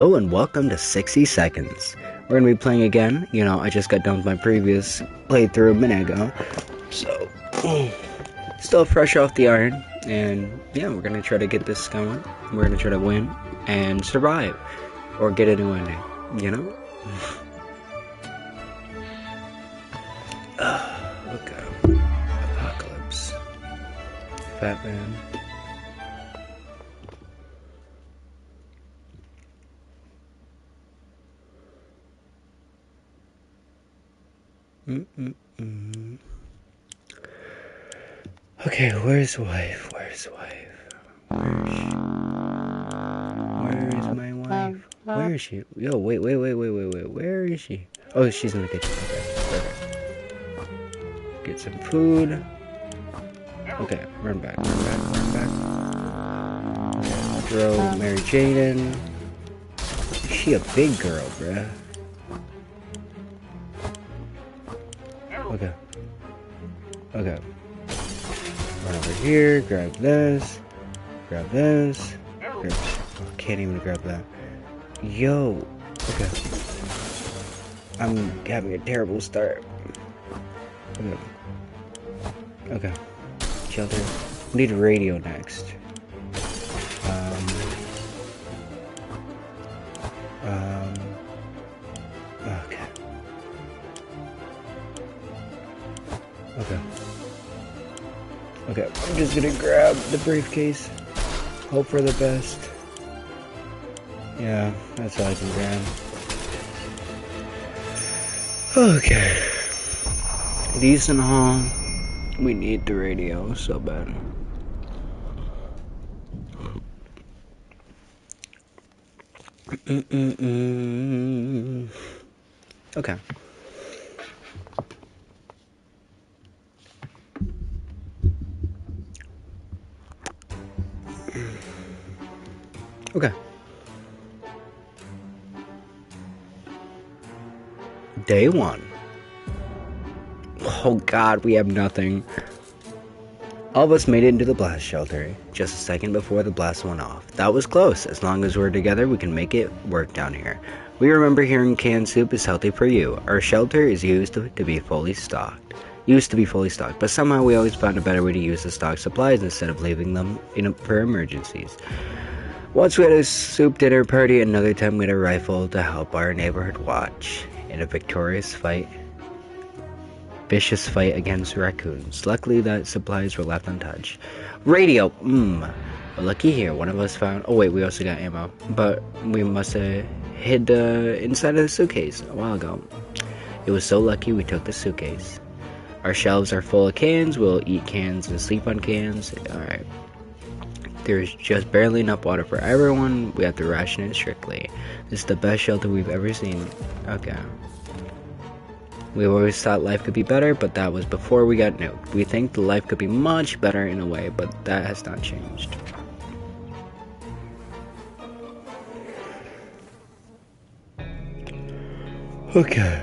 Hello and welcome to 60 Seconds. We're going to be playing again. I just got done with my previous playthrough a minute ago. So, still fresh off the iron. And yeah, we're going to try to get this going. We're going to try to win and survive. Or get a new ending, Okay. Apocalypse. Fat man. Okay, where's wife? Where's my wife? Where is she? Yo, wait. Where is she? Oh, she's in the kitchen. Okay, perfect. Get some food. Okay, run back. Throw Mary Jane in. Is she a big girl, bruh? Okay. Run over here, grab this. Oh, can't even grab that. Yo. Okay. I'm having a terrible start. Okay. Shelter. We need a radio next. Okay, I'm just gonna grab the briefcase. Hope for the best. Yeah, that's all I can grab. Okay. Decent haul. We need the radio so bad. Okay. Okay. Day one. Oh god, we have nothing. All of us made it into the blast shelter, just a second before the blast went off. That was close. As long as we're together, we can make it work down here. We remember hearing canned soup is healthy for you. Our shelter is used to be fully stocked, but somehow we always found a better way to use the stocked supplies instead of leaving them for emergencies. Once we had a soup dinner party, another time we had a rifle to help our neighborhood watch. In a vicious fight against raccoons. Luckily, that supplies were left untouched. Radio! But looky here, one of us found... Oh wait, we also got ammo. But we must have hid inside of the suitcase a while ago. It was so lucky we took the suitcase. Our shelves are full of cans. We'll eat cans and sleep on cans. Alright. There's just barely enough water for everyone. We have to ration it strictly. This is the best shelter we've ever seen. Okay. We always thought life could be better, but that was before we got nuked. We think the life could be much better in a way, but that has not changed. Okay.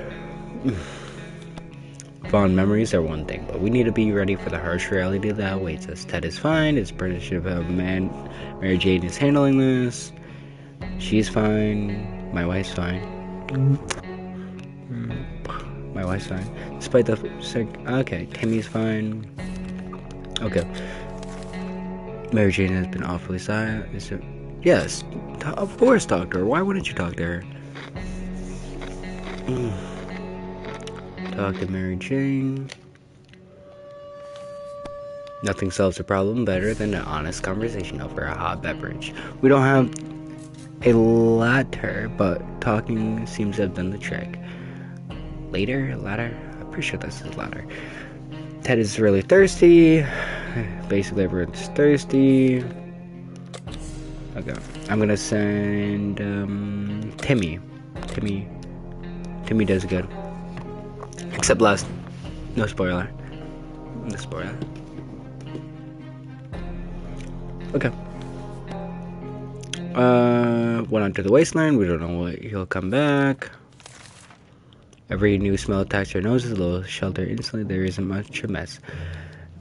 Fond memories are one thing, but we need to be ready for the harsh reality that awaits us. Ted is fine. It's British of a man. Mary Jane is handling this. She's fine. My wife's fine. My wife's fine. Despite the sick. Okay, Timmy's fine. Okay. Mary Jane has been awfully silent. Yes, of course, talk to her. Why wouldn't you talk to her? Talk to Mary Jane. Nothing solves a problem better than an honest conversation over a hot beverage. We don't have a ladder, but talking seems to have done the trick. Ladder? I'm pretty sure this is ladder. Ted is really thirsty. Basically, everyone's thirsty. Okay. I'm gonna send Timmy. Timmy does good. Except last. No spoiler. Okay. Went onto the wasteland. We don't know what he'll come back. Every new smell attacks our noses, a little shelter instantly, there isn't much a mess.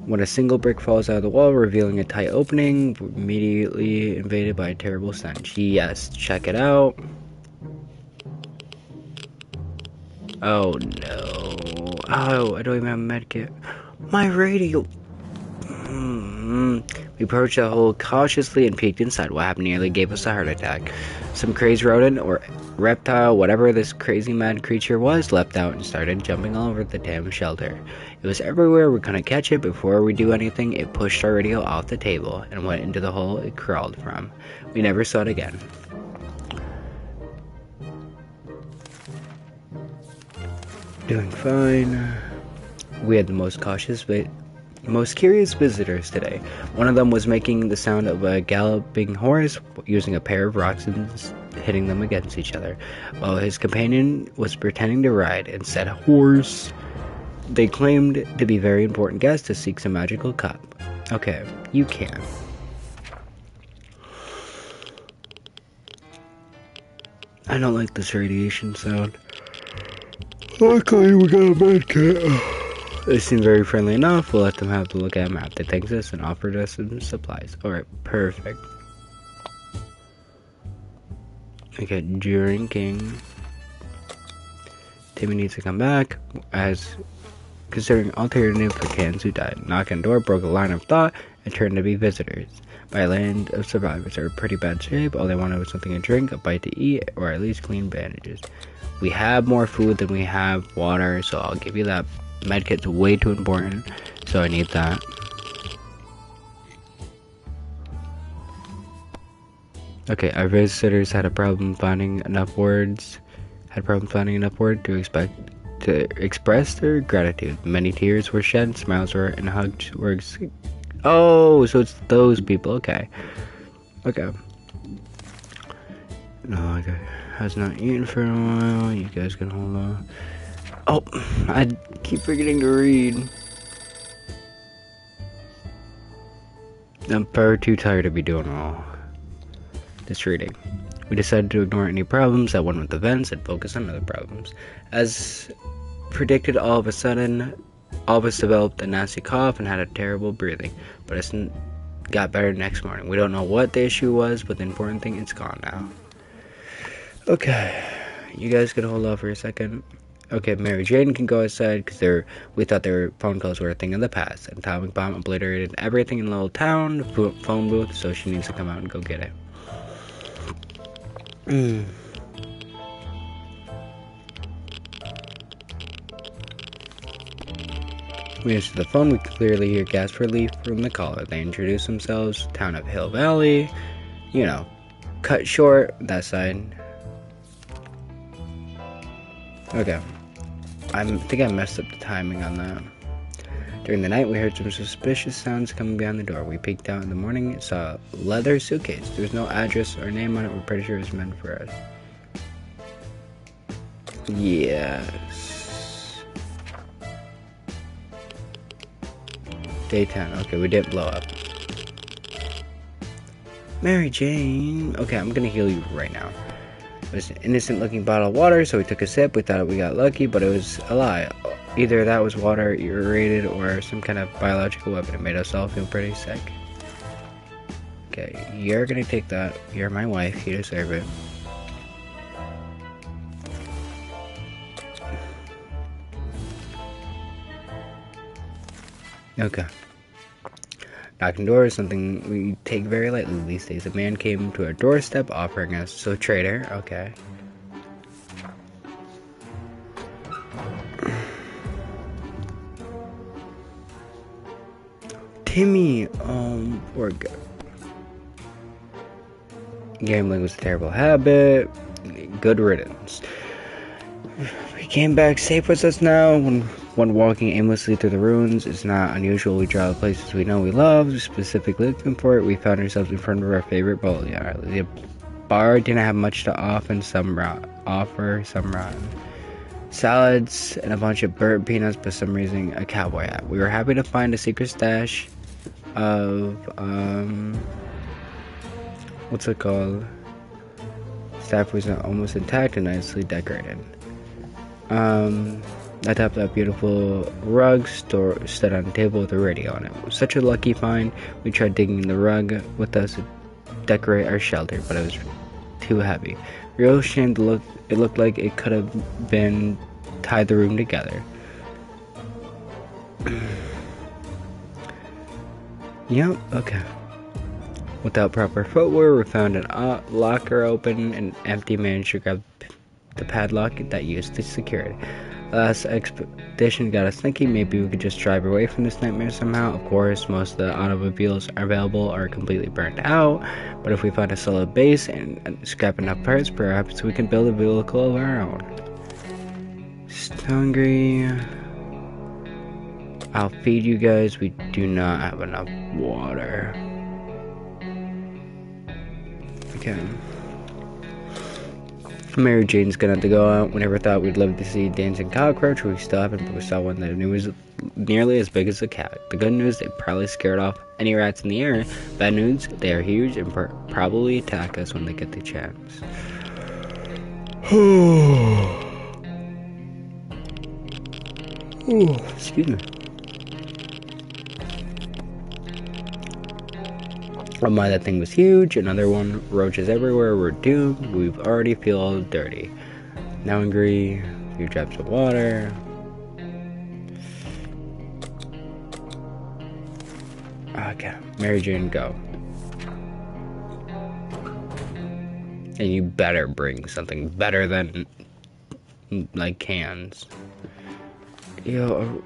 When a single brick falls out of the wall, revealing a tight opening, we're immediately invaded by a terrible stench. Yes, check it out. Oh no. Oh, I don't even have a medkit. My radio. We approached the hole cautiously and peeked inside. What happened nearly gave us a heart attack. Some crazed rodent or reptile, whatever this crazy mad creature was, leapt out and started jumping all over the damn shelter. It was everywhere. We couldn't catch it. Before we do anything, it pushed our radio off the table and went into the hole it crawled from. We never saw it again. Doing fine. We had the most curious visitors today. One of them was making the sound of a galloping horse using a pair of rocks and hitting them against each other, while his companion was pretending to ride and said horse. They claimed to be very important guests to seek some magical cup. Okay, you can. I don't like this radiation sound. Luckily, we got a medkit. They seem very friendly enough. We'll let them have to look at a map. They thanked us and offered us some supplies. Alright, perfect. Okay, drinking. Timmy needs to come back. As considering alternative for cans who died. Knock on door, broke a line of thought, and turned to be visitors. My land of survivors are in pretty bad shape. All they wanted was something to drink, a bite to eat, or at least clean bandages. We have more food than we have water, so I'll give you that. Medkit's way too important, so I need that. Okay, our visitors had a problem finding enough words. To express their gratitude. Many tears were shed, smiles were, and hugs were. Oh, so it's those people. Okay. No, okay. Has not eaten for a while. You guys can hold on. Oh, I keep forgetting to read. I'm far too tired to be doing all this reading. We decided to ignore any problems that went with events and focus on other problems. As predicted, all of a sudden, all of us developed a nasty cough and had a terrible breathing, but it got better next morning. We don't know what the issue was, but the important thing, it's gone now. Okay, you guys can hold off for a second. Okay, Mary Jane can go outside because we thought their phone calls were a thing of the past. An atomic bomb obliterated everything in the little town, phone booth, so she needs to come out and go get it. We answer the phone. We clearly hear gasp relief from the caller. They introduce themselves. Town of Hill Valley. You know, cut short that side. Okay. I think I messed up the timing on that. During the night, we heard some suspicious sounds coming behind the door. We peeked out in the morning and saw a leather suitcase. There was no address or name on it. We're pretty sure it was meant for us. Yes. Day 10. Okay, we didn't blow up. Mary Jane. Okay, I'm gonna heal you right now. It was an innocent looking bottle of water, so we took a sip. We thought we got lucky, but it was a lie. Either that was water irradiated or some kind of biological weapon. It made us all feel pretty sick. Okay, you're gonna take that. You're my wife. You deserve it. Okay. Knocking doors, something we take very lightly these days. A man came to our doorstep offering us. So, trader, okay. Timmy, poor guy. Gambling was a terrible habit. Good riddance. We came back safe with us now. When walking aimlessly through the ruins, it's not unusual. We draw the places we know we love, specifically looking for it. We found ourselves in front of our favorite bowling alley. The bar didn't have much to offer, some rotten salads and a bunch of burnt peanuts, but for some reason a cowboy hat. We were happy to find a secret stash of what's it called? Staff was almost intact and nicely decorated. I tapped that beautiful rug stood on a table with a radio on it. It was such a lucky find. We tried digging the rug with us to decorate our shelter, but it was too heavy. Real shame to look. It looked like it could have been tie the room together. Yep, okay. Without proper footwear, we found a locker open and empty. Managed to grab the padlock that used to secure it. Last expedition got us thinking maybe we could just drive away from this nightmare somehow. Of course, most of the automobiles available are completely burned out, but if we find a solid base and scrap enough parts, perhaps we can build a vehicle of our own. Still hungry. I'll feed you guys. We do not have enough water. Okay. Mary Jane's gonna have to go out. We never thought we'd live to see dancing cockroach. We still haven't, but we saw one that was nearly as big as a cat. The good news, they probably scared off any rats in the air. Bad news, they are huge and probably attack us when they get the chance. Excuse me. Oh my, that thing was huge. Another one. Roaches everywhere. We're doomed. We've already feel all dirty. Now hungry. A few drops of water. Okay. Mary Jane, go. And you better bring something better than, like, cans. Yo,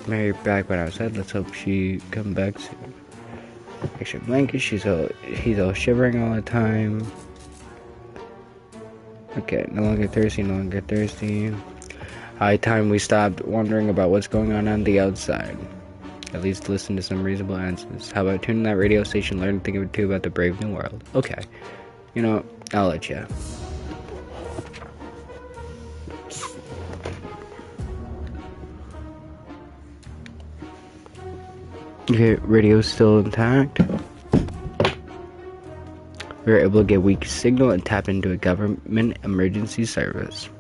Mary back went outside. Let's hope she come back soon. Extra blanket. He's all shivering all the time. Okay, no longer thirsty, no longer thirsty. High time we stopped wondering about what's going on the outside. At least listen to some reasonable answers. How about tuning that radio station, learn a thing or two about the brave new world? Okay, you know, I'll let you. Okay, radio's still intact. We were able to get weak signal and tap into a government emergency service.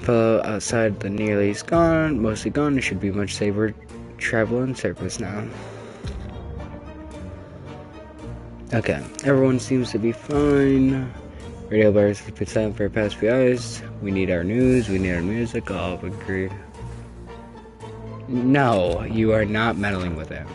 Fellow outside, the nearly is gone, mostly gone. It should be much safer travel and service now. Okay, everyone seems to be fine. Radio virus has been silent for the past few hours. We need our news, we need our music, all agree. No, you are not meddling with him.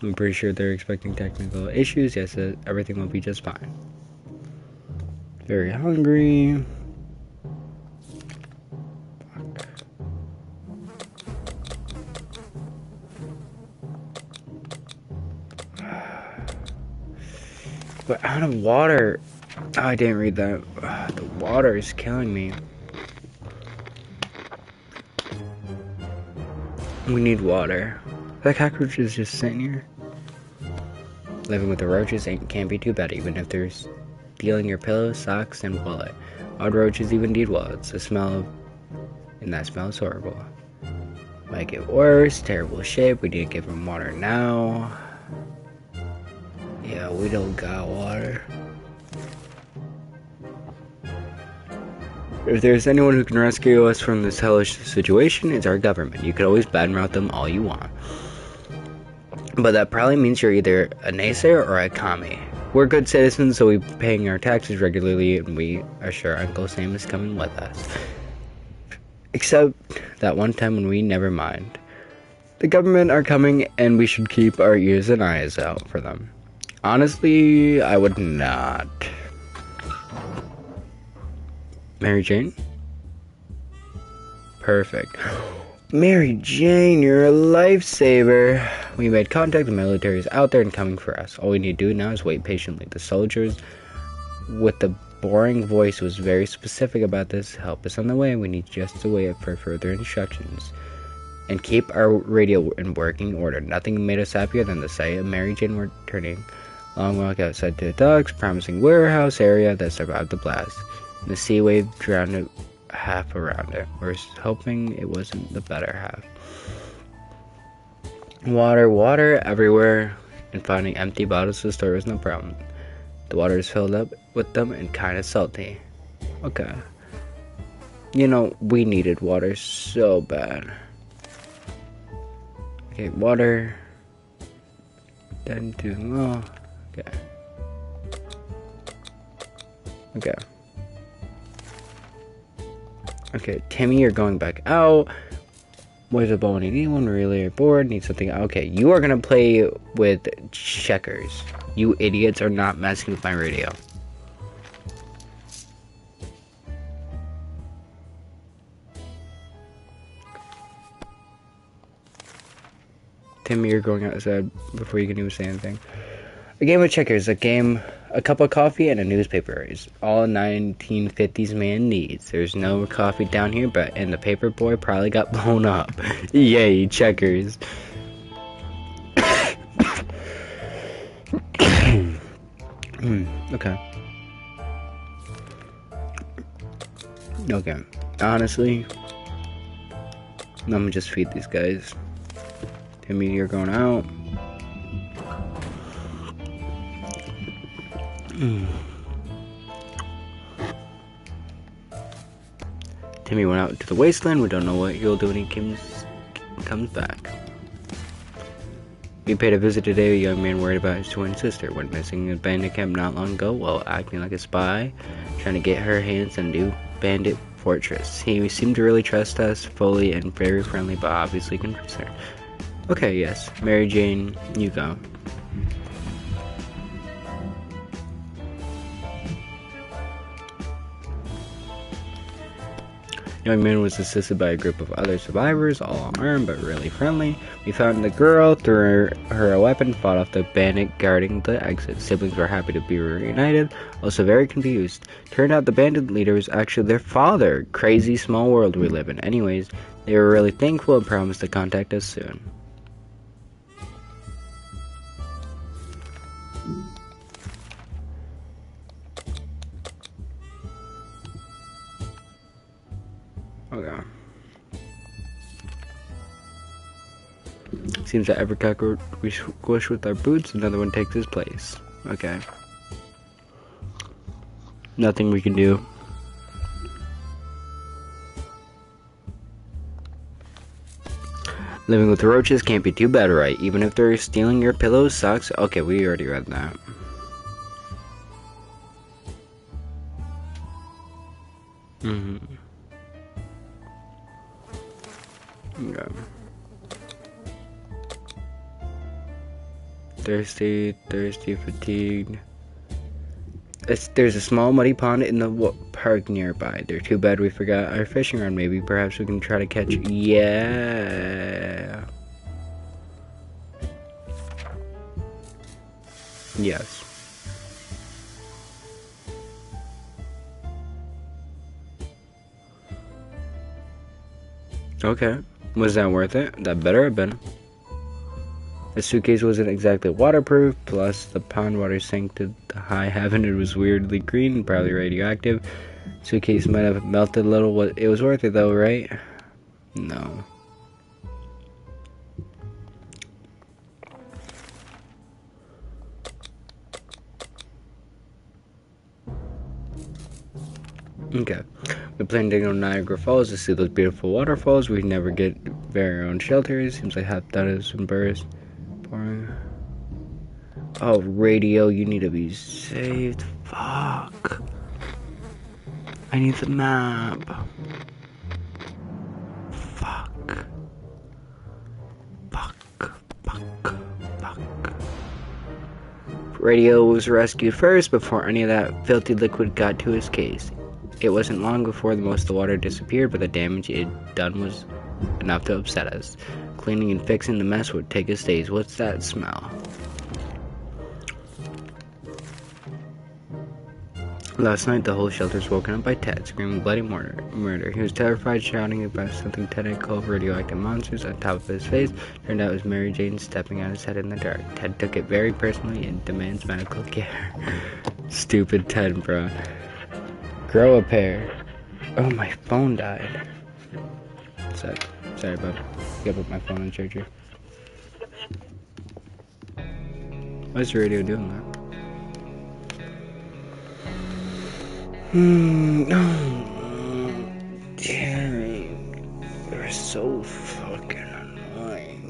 I'm pretty sure they're expecting technical issues. Yes, everything will be just fine. Very hungry. We're out of water. Oh, I didn't read that. The water is killing me. We need water. That cockroach is just sitting here. Living with the roaches can't be too bad, even if they're stealing your pillows, socks, and wallet. Odd roaches even need wallets. And that smell is horrible. Might get worse. Terrible shape. We need to give them water now. Yeah, we don't got water. If there's anyone who can rescue us from this hellish situation, it's our government. You can always badmouth them all you want. But that probably means you're either a naysayer or a commie. We're good citizens, so we're paying our taxes regularly, and we are sure Uncle Sam is coming with us. Except that one time when we never mind. The government are coming, and we should keep our ears and eyes out for them. Honestly, I would not. Mary Jane? Perfect. Mary Jane, you're a lifesaver. We made contact. The military is out there and coming for us. All we need to do now is wait patiently. The soldiers with the boring voice was very specific about this. Help us on the way. We need just to wait for further instructions. And keep our radio in working order. Nothing made us happier than the sight of Mary Jane returning. Long walk outside to the docks, promising warehouse area that survived the blast. The sea wave drowned it half around it. We're hoping it wasn't the better half. Water everywhere, and finding empty bottles to store was no problem. The water is filled up with them and kind of salty. Okay. You know, we needed water so bad. Okay, water. Then do more. Okay. Okay. Okay, Timmy, you're going back out. Where's a ball? Need one really bored? Need something. Okay, you are gonna play with checkers. You idiots are not messing with my radio. Timmy, you're going outside before you can even say anything. A game of checkers, a cup of coffee, and a newspaper is all a 1950s man needs. There's no coffee down here, and the paper boy probably got blown up. Yay, checkers. Okay. Okay. Honestly, I'm gonna just feed these guys. Timmy, you're going out. Timmy went out to the wasteland. We don't know what he'll do when he comes back. We paid a visit today. A young man worried about his twin sister. Went missing in a bandit camp not long ago while acting like a spy, trying to get her hands on a new bandit fortress. He seemed to really trust us fully and very friendly, but obviously concerned. Okay, yes. Mary Jane, you go. Young man was assisted by a group of other survivors, all armed but really friendly. We found the girl, threw her a weapon, fought off the bandit guarding the exit. Siblings were happy to be reunited, also very confused. Turned out the bandit leader was actually their father. Crazy small world we live in. Anyways, they were really thankful and promised to contact us soon. Okay. Seems that every cockroach we squish with our boots, another one takes his place. Okay. Nothing we can do. Living with roaches can't be too bad, right? Even if they're stealing your pillows, socks. Okay, we already read that. Okay. Thirsty, fatigued. There's a small muddy pond in the park nearby. They're too bad we forgot our fishing rod. Maybe perhaps we can try to catch. Yeah. Yes. Okay. Was that worth it? That better have been. The suitcase wasn't exactly waterproof, plus the pond water sank to the high heaven. It was weirdly green and probably radioactive. Suitcase might have melted a little. It was worth it though, right? No. Okay. We plan to go to Niagara Falls to see those beautiful waterfalls. We never get very own shelters. Seems like half that is some birds. Oh, radio, you need to be saved. Fuck. I need the map. Fuck. Radio was rescued first before any of that filthy liquid got to his case. It wasn't long before most of the water disappeared, but the damage it had done was enough to upset us. Cleaning and fixing the mess would take us days. What's that smell? Last night, the whole shelter was woken up by Ted, screaming bloody murder. He was terrified, shouting about something Ted had called radioactive monsters on top of his face. Turned out it was Mary Jane stepping on his head in the dark. Ted took it very personally and demands medical care. Stupid Ted, bro. Grow a pair. Oh, my phone died. Sorry, bud. Gotta put my phone on charger. Why's the radio doing that? so fucking annoying.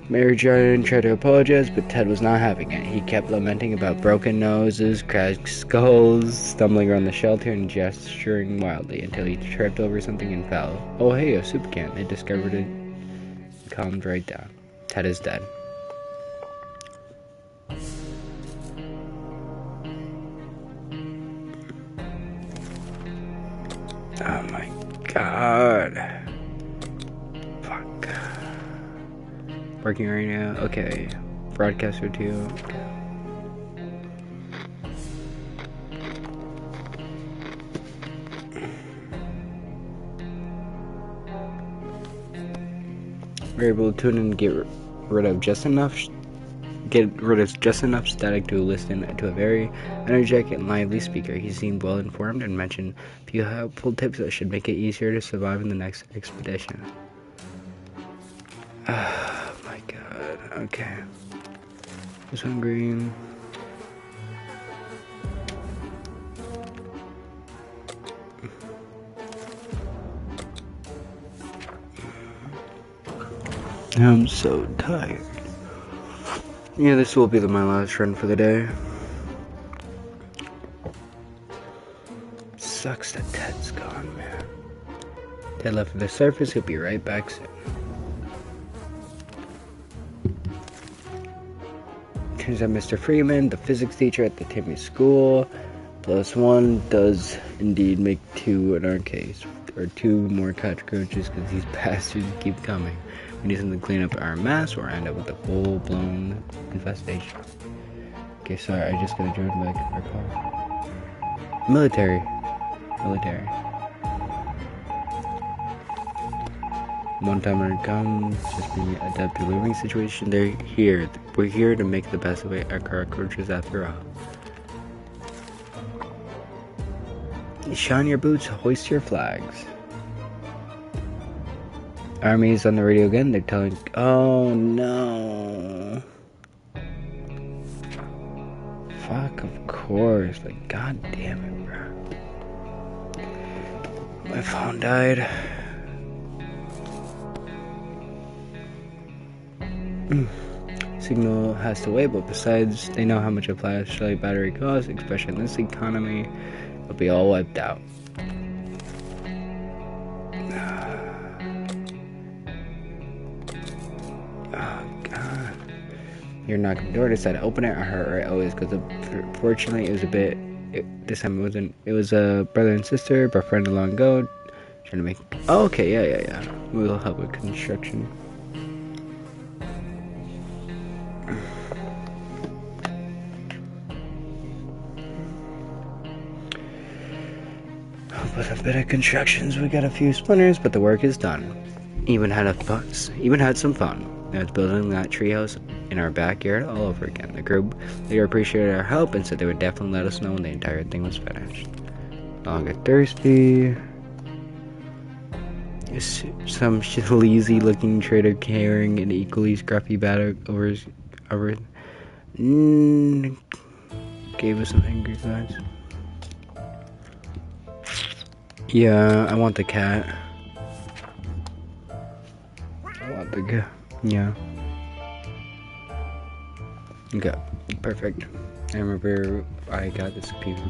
Mary Jane tried to apologize, but Ted was not having it. He kept lamenting about broken noses, cracked skulls, stumbling around the shelter, and gesturing wildly until he tripped over something and fell. Oh hey, a soup can. They discovered it and calmed right down. Ted is dead. Oh my god. Fuck. Working right now? Okay. Broadcaster 2. Okay. We're able to tune in and get rid of just enough static to listen to a very energetic and lively speaker. He seemed well informed and mentioned a few helpful tips that should make it easier to survive in the next expedition. Oh my god. Okay. This one green. I'm so tired. Yeah, this will be my last run for the day. Sucks that Ted's gone, man. Ted left for the surface. He'll be right back soon. Turns out Mr. Freeman, the physics teacher at the Timmy school, +1 does indeed make 2 in our case. Or 2 more cockroaches because these bastards keep coming. We need something to clean up our mess or end up with a full-blown infestation. Okay, sorry, I just gotta join back our car. Military. One time when it comes, just being adept to living situation, they're here. We're here to make the best of it, our cockroaches after all. Shine your boots, hoist your flags. Army's on the radio again. They're telling, oh no. Fuck, of course. Like, god damn it, bro. My phone died. Signal has to wait, but besides, they know how much a flashlight battery costs, especially in this economy. It'll be all wiped out. You're knocking the door. Decided to open it. I heard right always because fortunately it was a bit. This time it wasn't. It was a brother and sister, but friend long ago, trying to make. Oh, okay, yeah. We'll help with construction. With a bit of constructions, we got a few splinters, but the work is done. Even had some fun. I was building that treehouse in our backyard all over again. The group leader appreciated our help and said they would definitely let us know when the entire thing was finished. I'll get thirsty. Some sleazy looking trader carrying an equally scruffy bag over gave us some angry vibes. Yeah, I want the cat. Yeah. Okay, perfect. I remember I got this computer.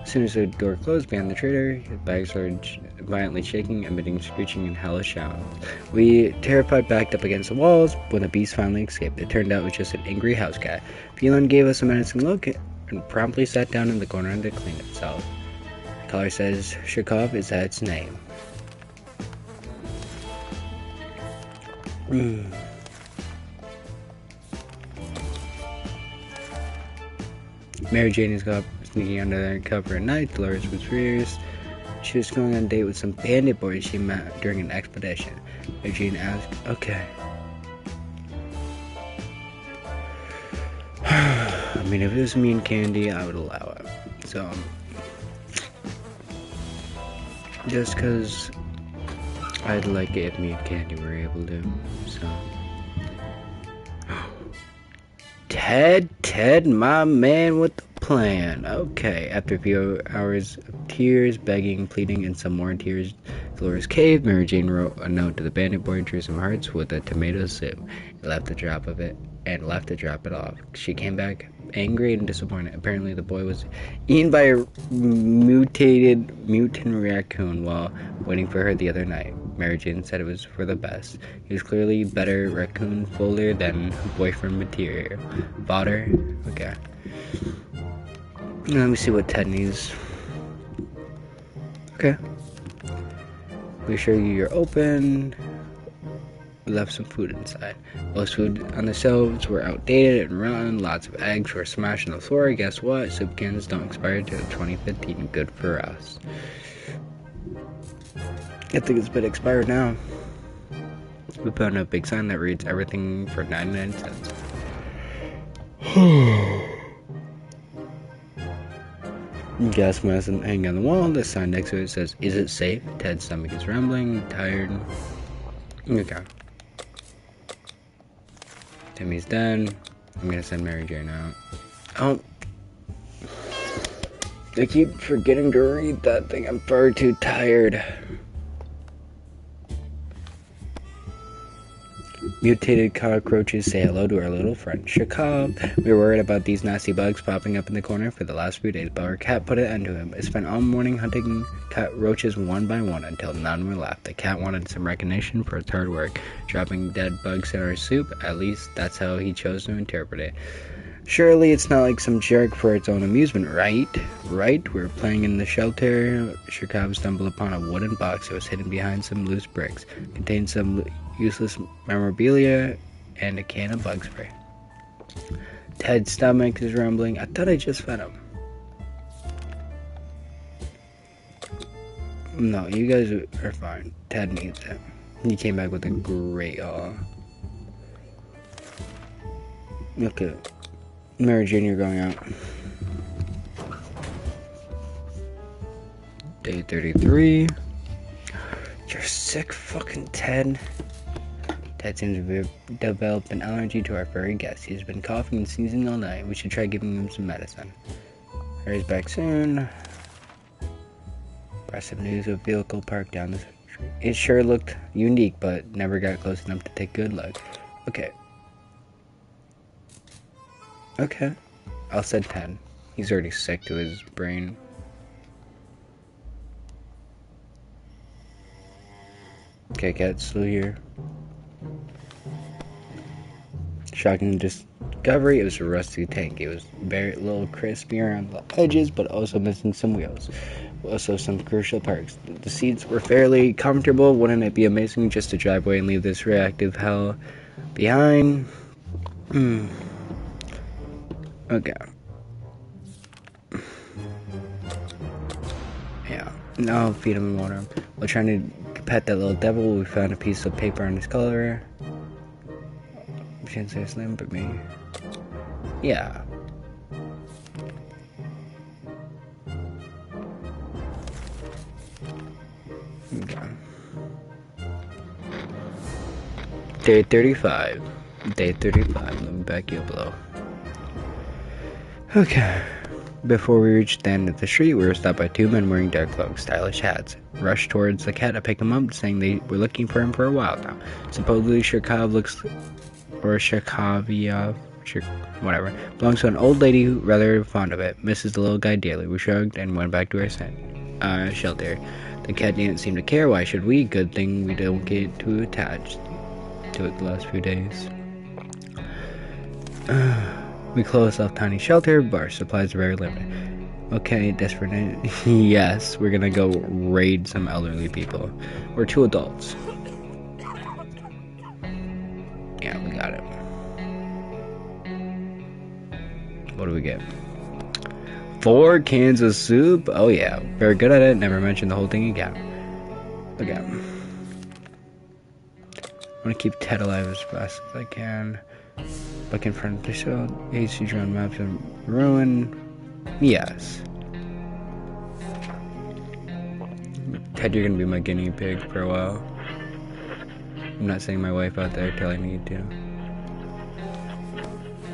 As soon as the door closed behind the trader, his bags started violently shaking, emitting screeching and hellish sounds. We, terrified, backed up against the walls when the beast finally escaped. It turned out it was just an angry house cat. Phelan gave us a menacing look and promptly sat down in the corner to clean itself. The collar says Shukov is that its name. Mary Jane is sneaking under their cover at night. Dolores was furious. She was going on a date with some bandit boys she met during an expedition. Mary Jane asked, okay. I mean, if it was me and Candy, I would allow it. So, just because I'd like it if me and Candy were able to, so. Ted, my man with the plan. Okay, after a few hours of tears, begging, pleading, and some more tears, Dolores caved. Mary Jane wrote a note to the bandit boy and drew some hearts with a tomato soup. He left to drop it off. She came back angry and disappointed. Apparently, the boy was eaten by a mutant raccoon while waiting for her the other night. Mary Jane said it was for the best. He was clearly better raccoon folder than boyfriend material. Fodder? Okay. Let me see what Ted needs. Okay. We assure you you're open. We left some food inside. Most food on the shelves were outdated and rotten. Lots of eggs were smashed on the floor. Guess what? Soup cans don't expire until 2015. Good for us. I think it's been expired now. We put on a big sign that reads everything for 99 cents. Gas mask hanging on the wall. The sign next to it says, "Is it safe?" Ted's stomach is rumbling, tired. Okay. Timmy's done. I'm gonna send Mary Jane out. Oh. I keep forgetting to read that thing. I'm far too tired. Mutated cockroaches say hello to our little friend Shakab. We were worried about these nasty bugs popping up in the corner for the last few days, but our cat put an end to him. I spent all morning hunting roaches one by one until none were left. The cat wanted some recognition for its hard work, dropping dead bugs in our soup. At least that's how he chose to interpret it. Surely it's not like some jerk for its own amusement, right? Right? We were playing in the shelter. Shakab stumbled upon a wooden box that was hidden behind some loose bricks. It contained some useless memorabilia and a can of bug spray. Ted's stomach is rumbling. I thought I just fed him. No, you guys are fine. Ted needs it. He came back with a great haul. Okay. Mary Jane, you're going out. Day 33. You're sick, fucking Ted. Ted seems to have developed an allergy to our furry guest. He's been coughing and sneezing all night. We should try giving him some medicine. Harry's back soon. Impressive news of a vehicle parked down the street. It sure looked unique, but never got close enough to take good look. Okay. Okay. I'll set 10. He's already sick to his brain. Okay, cat's still here. Shocking discovery, it was a rusty tank. It was very little crispy around the edges, but also missing some wheels. Also some crucial parts. The seats were fairly comfortable. Wouldn't it be amazing just to drive away and leave this reactive hell behind? Okay. Yeah. Now I'll feed him and water him. While trying to pet that little devil, we found a piece of paper on his collar. We shouldn't say his name, but me. Yeah. Okay. Day 35. Day 35. Let me back you up below. Okay. Before we reached the end of the street, we were stopped by two men wearing dark cloaks, stylish hats. Rushed towards the cat to pick him up, saying they were looking for him for a while now. Supposedly, whatever, belongs to an old lady who's rather fond of it. Misses the little guy daily. We shrugged and went back to our shelter. The cat didn't seem to care. Why should we? Good thing we don't get too attached to it the last few days. We closed off tiny shelter, but our supplies are very limited. Okay, desperate. Yes, we're gonna go raid some elderly people. We're two adults. Yeah, we got it. What do we get? 4 cans of soup? Oh yeah, very good at it. Never mention the whole thing again. Okay. I'm gonna keep Ted alive as fast as I can. Look in front of the show. AC drone maps and ruin. Yes. Ted, you're gonna be my guinea pig for a while. I'm not sending my wife out there telling me to.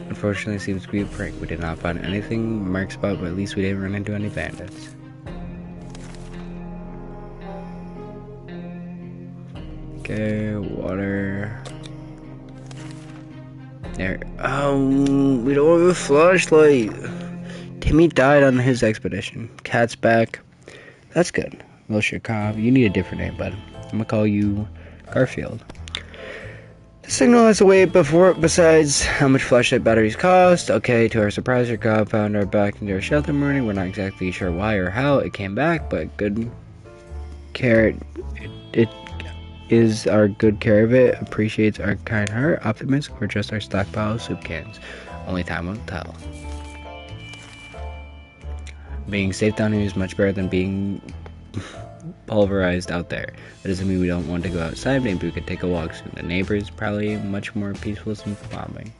Unfortunately, it seems to be a prank. We did not find anything marked about, but at least we didn't run into any bandits. Okay, water. There. We don't have a flashlight. Timmy died on his expedition. Cat's back. That's good. Milshikov, you need a different name, bud. I'm gonna call you Garfield. The signal has a weight besides how much flashlight batteries cost. Okay, to our surprise, our cop found our back into our shelter morning. We're not exactly sure why or how it came back, but good care. It is our good care of it. Appreciates our kind heart, optimism, or just our stockpile of soup cans. Only time will tell. Being safe down here is much better than being pulverized out there. That doesn't mean we don't want to go outside. Maybe we could take a walk soon. The neighbors probably much more peaceful since the bombing.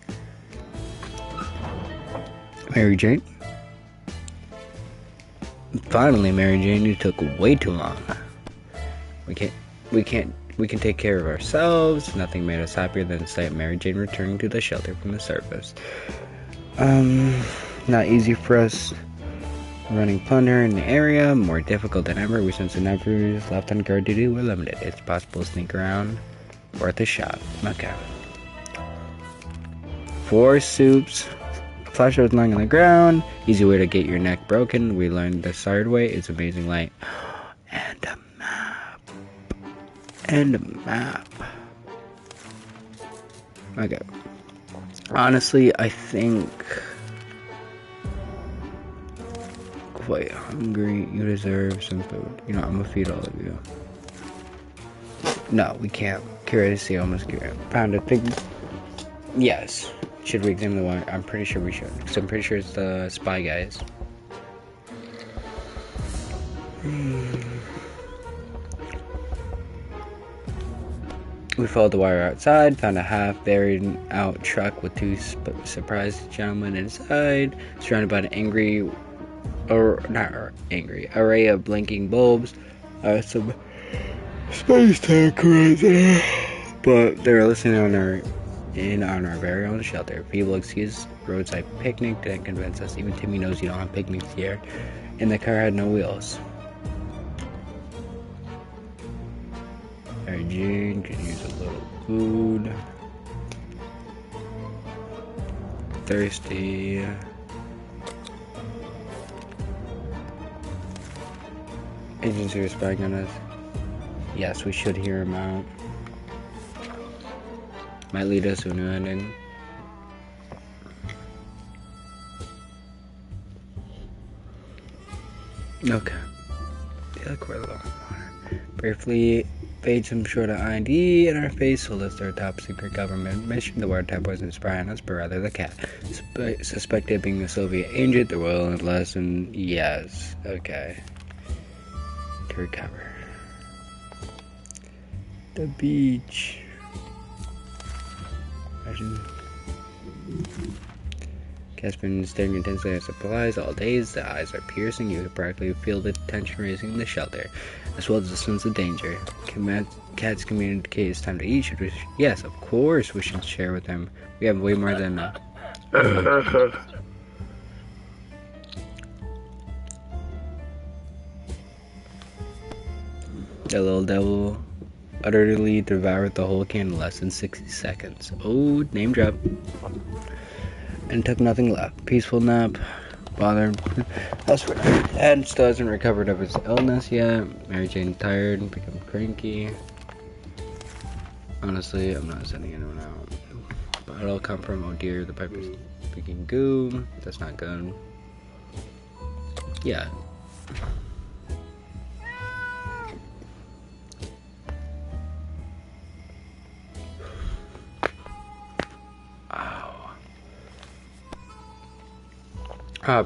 Mary Jane? Finally, Mary Jane, you took way too long. We can take care of ourselves. Nothing made us happier than the sight of Mary Jane returning to the shelter from the surface. Not easy for us. Running plunder in the area, more difficult than ever. We since the neighbors left on guard duty were limited. It's possible to sneak around. Worth a shot. Okay. 4 soups. Flashlight lying on the ground. Easy way to get your neck broken. We learned the hard way. It's amazing light. And a map. And a map. Okay. Honestly, I think... Quite hungry. You deserve some food. You know, I'm gonna feed all of you. No, we can't. Curious to see almost found a pig. Yes. Should we examine the water? I'm pretty sure we should. Because I'm pretty sure it's the spy guys. We followed the wire outside, found a half buried out truck with 2 surprised gentlemen inside, surrounded by an angry array of blinking bulbs. Some space tech right there. But they're listening on our very own shelter. People excuse roadside picnic didn't convince us. Even Timmy knows you don't have picnics here. And the car had no wheels. Alright, June could use a little food. Thirsty. Agents are spying on us. Yes, we should hear him out. Might lead us to a new ending. Okay. They look we're low on water. Briefly fade some short of ID in our face, so let's our top secret government mission. The wiretap wasn't spying on us, but rather the cat. Suspected being a Soviet agent, the royal lesson. Yes. Okay. To recover. The beach. Imagine. Cat's been staring intensely at supplies all days. The eyes are piercing. You can practically feel the tension raising in the shelter, as well as the sense of danger. Cats communicate it's time to eat. Should we? Yes, of course we should share with them. We have way more than. The little devil utterly devoured the whole can in less than 60 seconds. Oh, name drop. And took nothing left. Peaceful nap. Bothered. And still hasn't recovered of his illness yet. Mary Jane tired, become cranky. Honestly, I'm not sending anyone out. But it'll come from, oh dear, the piper's speaking goo. That's not good. Yeah.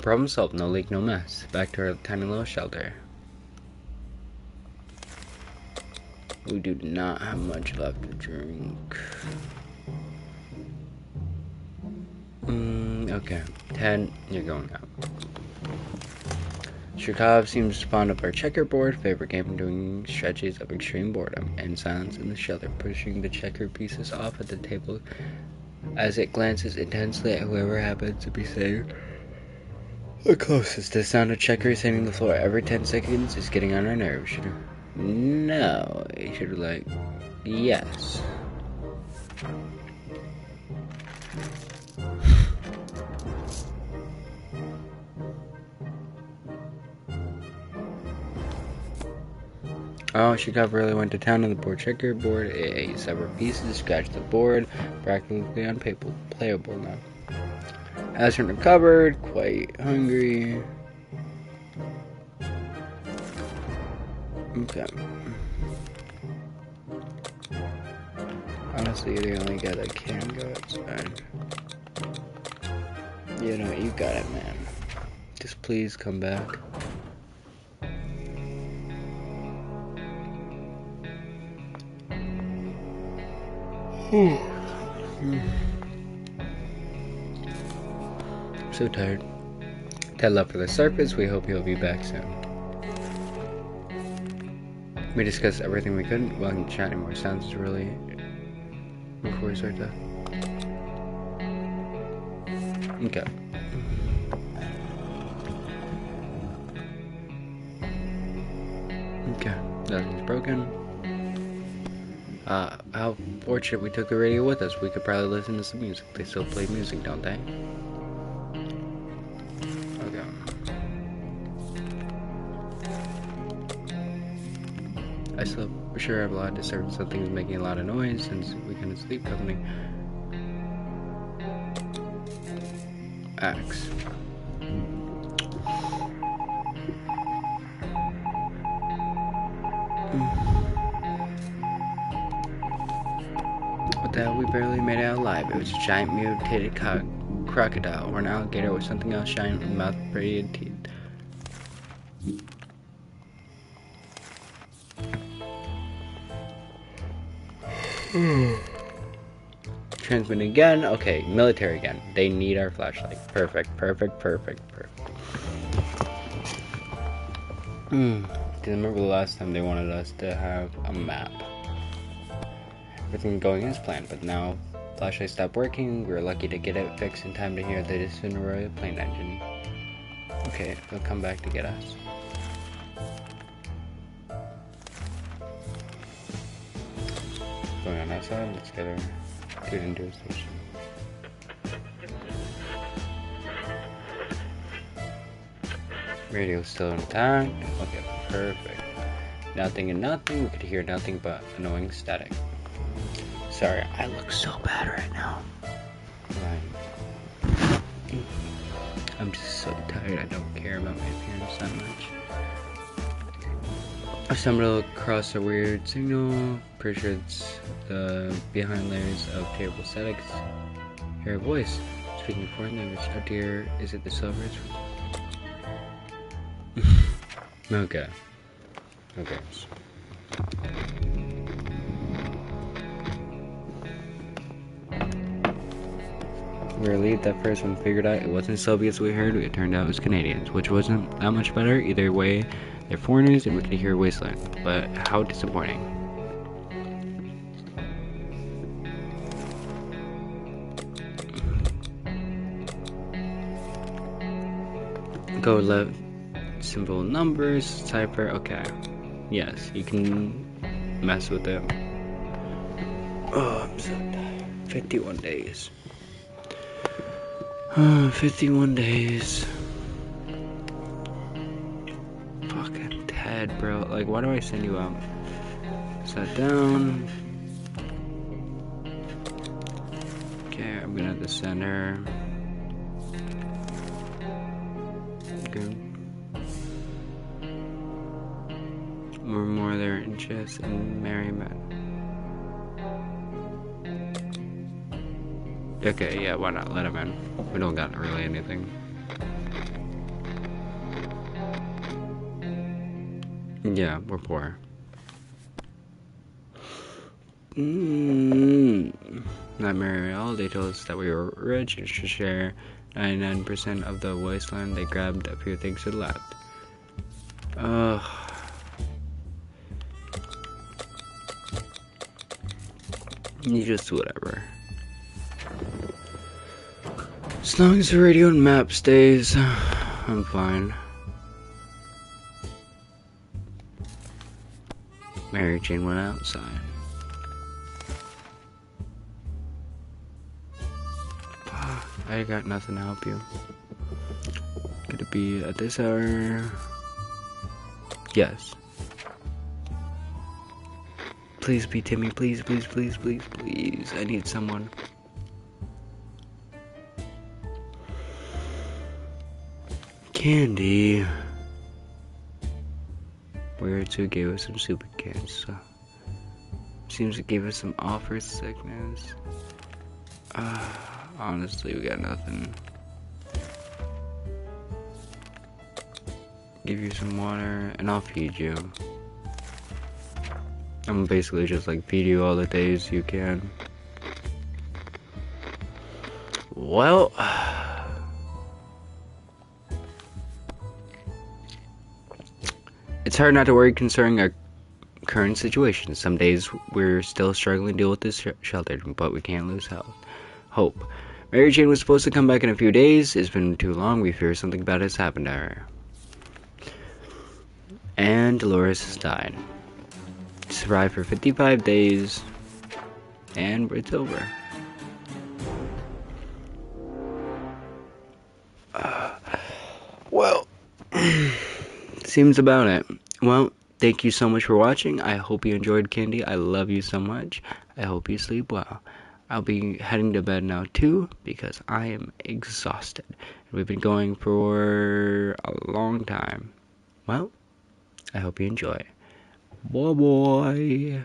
Problem solved. No leak, no mess. Back to our tiny little shelter. We do not have much left to drink. Okay. 10, you're going out. Shirkov seems fond of our checkerboard. Favorite game doing stretches of extreme boredom and silence in the shelter, pushing the checker pieces off at the table as it glances intensely at whoever happens to be sitting the closest. The sound of checkers hitting the floor every 10 seconds is getting on our nerves. No, you should be like, yes. Oh, Chicago really went to town on the board checkerboard. It ate several pieces, scratched the board, practically unplayable now. Hasn't recovered, quite hungry. Okay. Honestly, you're the only guy that can go outside. You know, you got it, man. Just please come back. I'm so tired. Ted left for the surface. We hope he'll be back soon. We discussed everything we could. Well, chat anymore. Sounds really before we start that. Okay. Okay. Nothing's broken. How fortunate we took the radio with us. We could probably listen to some music. They still play music, don't they? Okay. I still for sure have a lot of disturbance. Something's making a lot of noise since we couldn't sleep company. Axe. What the hell? We barely made it out alive. It was a giant mutated crocodile or an alligator with something else giant with mouth braided teeth. Transmitting again. Okay, military again. They need our flashlight. Perfect. Do you remember the last time they wanted us to have a map? Everything going as planned, but now flashlight stopped working. We were lucky to get it fixed in time to hear the distant plane engine. Okay, they'll come back to get us. Going on outside, let's get her into a station. Radio's still intact. Okay, perfect. Nothing and nothing. We could hear nothing but annoying static. Sorry, I look so bad right now. Right. I'm just so tired. I don't care about my appearance that much. I stumbled across a weird signal. Pretty sure it's the behind layers of terrible statics. Hear a voice speaking foreign language. Oh dear, is it the silvers? Okay. We were relieved that first one figured out it wasn't Soviets we heard. It turned out it was Canadians, which wasn't that much better. Either way, they're foreigners and we could hear Wasteland. But how disappointing. Go left. Simple numbers, cipher, okay. Yes, you can mess with it. Oh, I'm so tired. 51 days. 51 days. Fucking Ted, bro. Like, why do I send you out? Set down. Okay, I'm gonna descend her. Good. More their interest in merriment. Okay, yeah, why not let him in? We don't got really anything. Yeah, we're poor. Nightmare all they told us that we were rich and should share 99% of the wasteland. They grabbed a few things and left. You just whatever. As long as the radio and map stays, I'm fine. Mary Jane went outside. I got nothing to help you. Could it be at this hour? Yes. Please be Timmy, please, please, please, please, please. I need someone. Candy. Weird too gave us some soup cans. So. Seems it gave us some offer sickness. Honestly, we got nothing. Give you some water, and I'll feed you. I'm basically just like feed you all the days you can. Well, it's hard not to worry concerning our current situation. Some days we're still struggling to deal with this shelter, but we can't lose hope. Mary Jane was supposed to come back in a few days. It's been too long. We fear something bad has happened to her. And Dolores has died. Survived for 55 days, and it's over. Well, seems about it. Well, thank you so much for watching. I hope you enjoyed, Candy. I love you so much. I hope you sleep well. I'll be heading to bed now too, because I am exhausted. We've been going for a long time. Well, I hope you enjoy. Bye bye.